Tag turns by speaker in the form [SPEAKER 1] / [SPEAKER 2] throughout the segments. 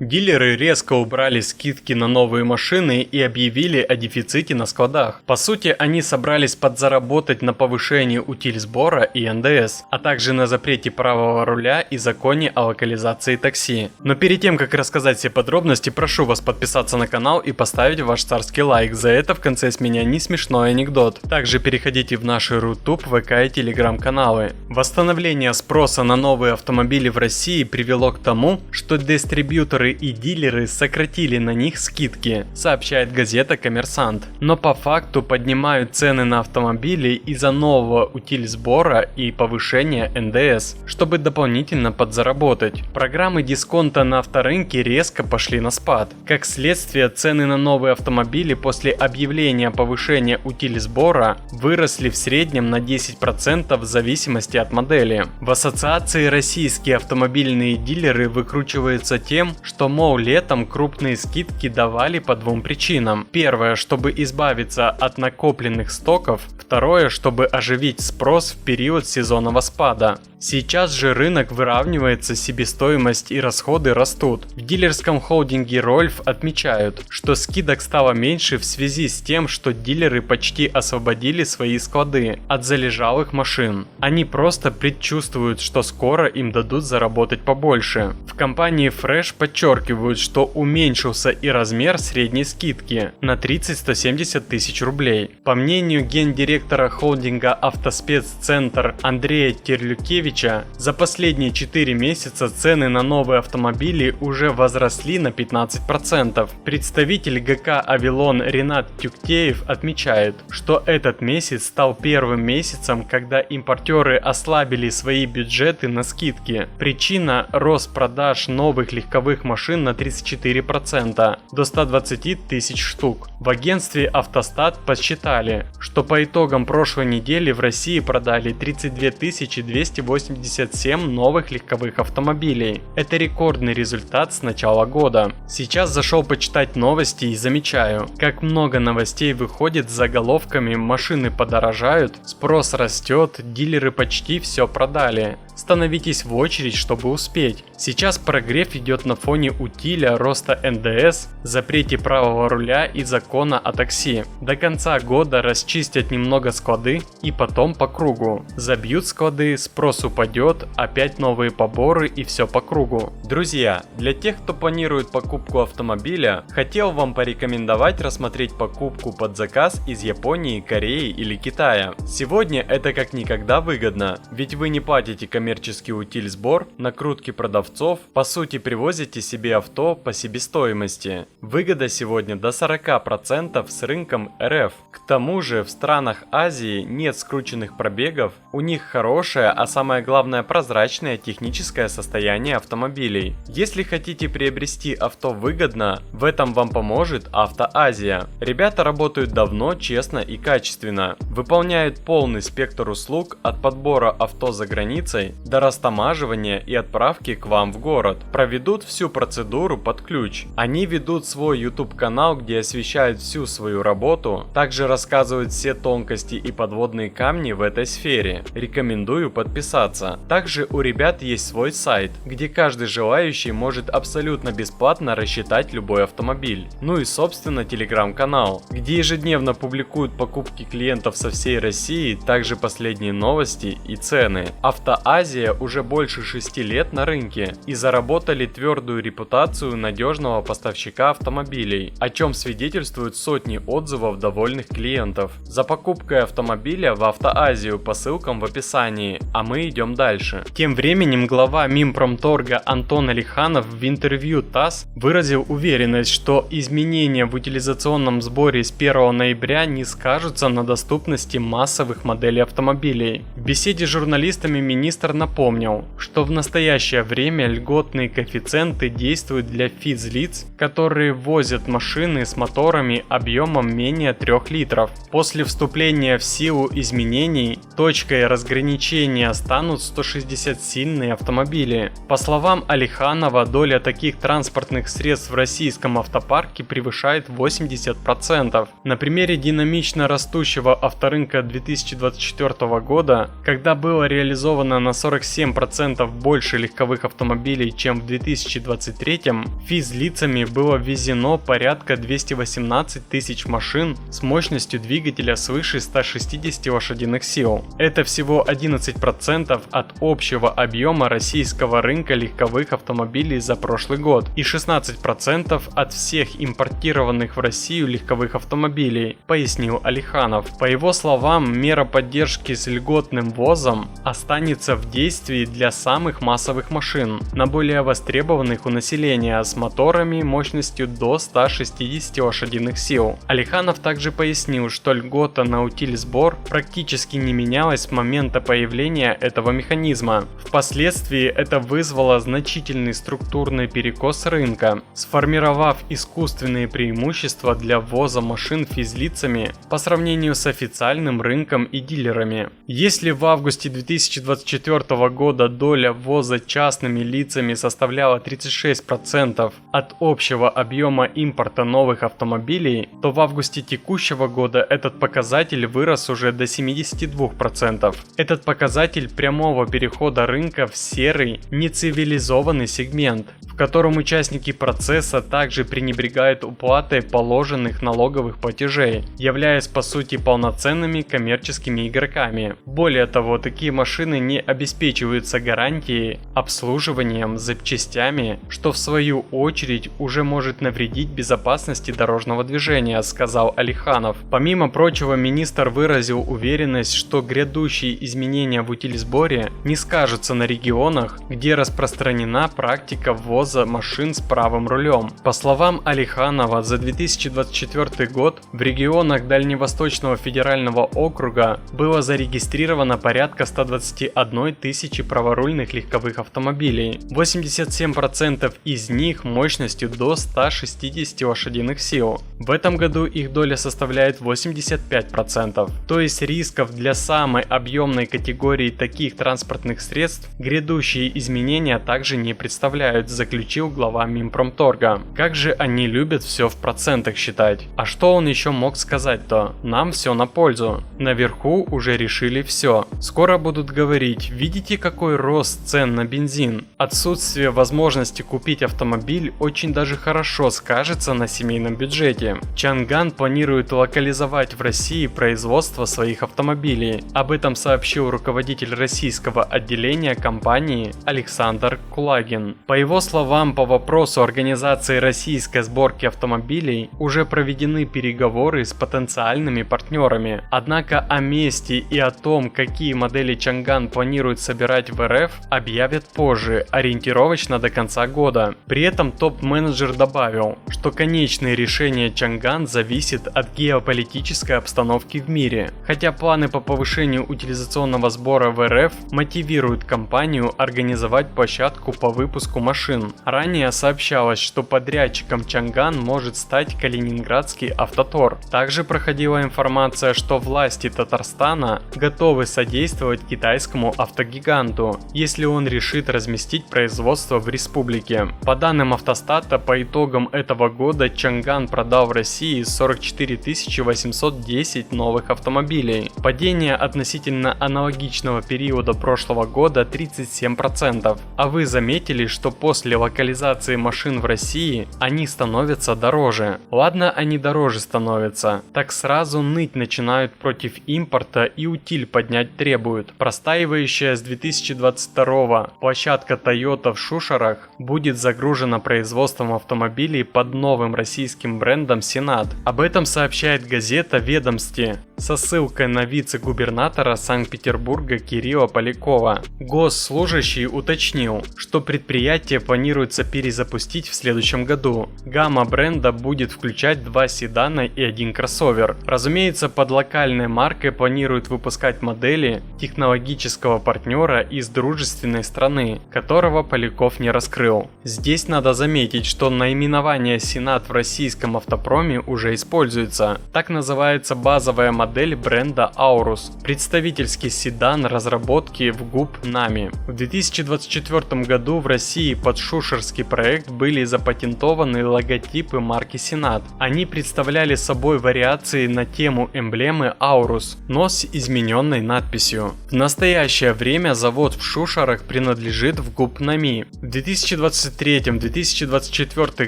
[SPEAKER 1] Дилеры резко убрали скидки на новые машины и объявили о дефиците на складах. По сути, они собрались подзаработать на повышении утильсбора и НДС, а также на запрете правого руля и законе о локализации такси. Но перед тем, как рассказать все подробности, прошу вас подписаться на канал и поставить ваш царский лайк. За это в конце с меня не смешной анекдот. Также переходите в наши Рутуб, ВК и Телеграм каналы. Восстановление спроса на новые автомобили в России привело к тому, что дистрибьюторы и дилеры сократили на них скидки, сообщает газета «Коммерсант». Но по факту поднимают цены на автомобили из-за нового утильсбора и повышения НДС, чтобы дополнительно подзаработать. Программы дисконта на авторынке резко пошли на спад. Как следствие, цены на новые автомобили после объявления повышения утильсбора выросли в среднем на 10% в зависимости от модели. В ассоциации российские автомобильные дилеры выкручиваются тем, что летом крупные скидки давали по двум причинам. Первое, чтобы избавиться от накопленных стоков. Второе, чтобы оживить спрос в период сезонного спада. Сейчас же рынок выравнивается, себестоимость и расходы растут. В дилерском холдинге Рольф отмечают, что скидок стало меньше в связи с тем, что дилеры почти освободили свои склады от залежалых машин. Они просто предчувствуют, что скоро им дадут заработать побольше. В компании Fresh подчеркивают, что уменьшился и размер средней скидки на 30-170 тысяч рублей. По мнению гендиректора холдинга Автоспеццентр Андрея Терлюкевича, за последние 4 месяца цены на новые автомобили уже возросли на 15%. Представитель ГК «Авилон» Ренат Тюктеев отмечает, что этот месяц стал первым месяцем, когда импортеры ослабили свои бюджеты на скидки. Причина – рост продаж новых легковых машин на 34% до 120 тысяч штук. В агентстве «Автостат» подсчитали, что по итогам прошлой недели в России продали 32 287 новых легковых автомобилей. Это рекордный результат с начала года. Сейчас зашел почитать новости и замечаю, как много новостей выходит с заголовками «Машины подорожают», «Спрос растет», «Дилеры почти все продали». Становитесь в очередь, чтобы успеть. Сейчас прогрев идет на фоне утиля, роста НДС, запрете правого руля и закона о такси. До конца года расчистят немного склады и потом по кругу. Забьют склады, спрос упадет, опять новые поборы и все по кругу. Друзья, для тех, кто планирует покупку автомобиля, хотел вам порекомендовать рассмотреть покупку под заказ из Японии, Кореи или Китая. Сегодня это как никогда выгодно, ведь вы не платите коммерческий утильсбор, накрутки продавцов, по сути привозите себе авто по себестоимости. Выгода сегодня до 40% с рынком РФ. К тому же в странах Азии нет скрученных пробегов, у них хорошее, а самое главное прозрачное техническое состояние автомобилей. Если хотите приобрести авто выгодно, в этом вам поможет Автоазия. Ребята работают давно, честно и качественно, выполняют полный спектр услуг от подбора авто за границей до растамаживания и отправки к вам в город. Проведут всю процедуру под ключ. Они ведут свой YouTube канал, где освещают всю свою работу, также рассказывают все тонкости и подводные камни в этой сфере. Рекомендую подписаться. Также у ребят есть свой сайт, где каждый желающий может абсолютно бесплатно рассчитать любой автомобиль. Ну и собственно телеграм-канал, где ежедневно публикуют покупки клиентов со всей России, также последние новости и цены. Автоазия уже больше 6 лет на рынке и заработали твердую репутацию надежного поставщика автомобилей, о чем свидетельствуют сотни отзывов довольных клиентов. За покупкой автомобиля в Автоазию по ссылкам в описании, а мы идем дальше. Тем временем глава Минпромторга Антон Алиханов в интервью ТАСС выразил уверенность, что изменения в утилизационном сборе с 1 ноября не скажутся на доступности массовых моделей автомобилей. В беседе с журналистами министр напомнил, что в настоящее время льготные коэффициенты действуют для физлиц, которые возят машины с моторами объемом менее 3 литров. После вступления в силу изменений точкой разграничения станут 160-сильные автомобили. По словам Алиханова, доля таких транспортных средств в российском автопарке превышает 80%. На примере динамично растущего авторынка 2024 года, когда было реализовано на 47% больше легковых автомобилей, чем в 2023, физлицами было ввезено порядка 218 тысяч машин с мощностью двигателя свыше 160 лошадиных сил. Это всего 11% от общего объема российского рынка легковых автомобилей за прошлый год и 16% от всех импортированных в Россию легковых автомобилей, пояснил Алиханов. По его словам, мера поддержки с льготным ввозом останется в действии для самых массовых машин, на более востребованных у населения с моторами мощностью до 160 лошадиных сил. Алиханов также пояснил, что льгота на утилизбор практически не менялась с момента появления этого механизма. Впоследствии это вызвало значительный структурный перекос рынка, сформировав искусственные преимущества для ввоза машин физлицами по сравнению с официальным рынком и дилерами. Если в августе 2024 года доля ввоза частными лицами составляла 36% от общего объема импорта новых автомобилей, то в августе текущего года этот показатель вырос уже до 72%. Этот показатель прямого перехода рынка в серый, нецивилизованный сегмент, в котором участники процесса также пренебрегают уплатой положенных налоговых платежей, являясь по сути полноценными коммерческими игроками. Более того, такие машины не обеспечиваются гарантией, обслуживанием, запчастями, что в свою очередь уже может навредить безопасности дорожного движения, сказал Алиханов. Помимо прочего, министр выразил уверенность, что грядущие изменения в утилизборе не скажутся на регионах, где распространена практика ввоза машин с правым рулем. По словам Алиханова, за 2024 год в регионах Дальневосточного федерального округа было зарегистрировано порядка 121 тысячи праворульных легковых автомобилей, 87% из них мощностью до 160 лошадиных сил. В этом году их доля составляет 85%. То есть рисков для самой объемной категории таких транспортных средств грядущие изменения также не представляют, заключил глава Минпромторга. Как же они любят все в процентах считать. А что он еще мог сказать-то? Нам все на пользу. Наверху уже решили все. Скоро будут говорить: видите, какой рост цен на бензин? Отсутствие возможности купить автомобиль очень даже хорошо скажется на семейном бюджете. Чанган планирует локализовать в России производство своих автомобилей. Об этом сообщил руководитель российского отделения компании Александр Кулагин. По его словам, по вопросу организации российской сборки автомобилей уже проведены переговоры с потенциальными партнерами. Однако о месте и о том, какие модели Чанган планирует собирать в РФ, объявят позже, ориентировочно до конца года. При этом топ-менеджер добавил, что конечное решение Чанган зависит от геополитической обстановки в мире, хотя планы по повышению утилизационного сбора в РФ мотивируют компанию организовать площадку по выпуску машин. Ранее сообщалось, что подрядчиком Чанган может стать Калининградский автотор. Также проходила информация, что власти Татарстана готовы содействовать китайскому автогиганту, если он решит разместить производство в республике. По данным Автостата, по итогам этого года Чанган продал в России 44 810 новых автомобилей. Падение относительно аналогичного периода прошлого года 37%. А вы заметили, что после локализации машин в России они становятся дороже? Ладно, они дороже становятся, так сразу ныть начинают против импорта и утиль поднять требуют. Простаивающая с 2022 площадка Toyota в Шушерах будет загружена производством автомобилей под новым российским брендом Сенат. Об этом сообщает газета «Ведомости» со ссылкой на вице-губернатора Санкт-Петербурга Кирилла Полякова. Госслужащий уточнил, что предприятие планируется перезапустить в следующем году. Гамма бренда будет включать 2 седана и 1 кроссовер. Разумеется, под локальной маркой планируют выпускать модели технологического партнера из дружественной страны, которого Поляков не раскрыл. Здесь надо заметить, что наименование Сенат в российском автопроме уже используется. Так называется базовая модель бренда Aurus, представительский седан разработки в ГУП НАМИ. В 2024 году в России под шушерский проект были запатентованы логотипы марки Сенат. Они представляли собой вариации на тему эмблемы Aurus, но с измененной надписью. В настоящее время время завод в Шушарах принадлежит в ГУП НАМИ. В 2023-2024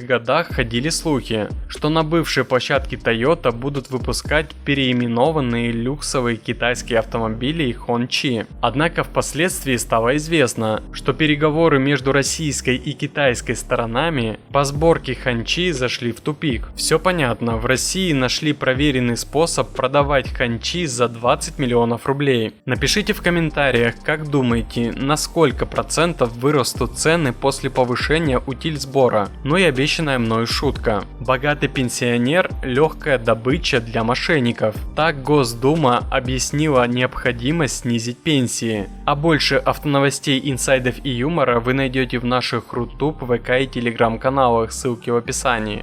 [SPEAKER 1] годах ходили слухи, что на бывшей площадке Toyota будут выпускать переименованные люксовые китайские автомобили Hongqi. Однако впоследствии стало известно, что переговоры между российской и китайской сторонами по сборке Hongqi зашли в тупик. Все понятно, в России нашли проверенный способ продавать Hongqi за 20 миллионов рублей. Напишите в комментариях, как думаете, на сколько процентов вырастут цены после повышения утильсбора. Ну и обещанная мною шутка. Богатый пенсионер – легкая добыча для мошенников. Так Госдума объяснила необходимость снизить пенсии. А больше автоновостей, инсайдов и юмора вы найдете в наших Рутуб, ВК и Телеграм каналах, ссылки в описании.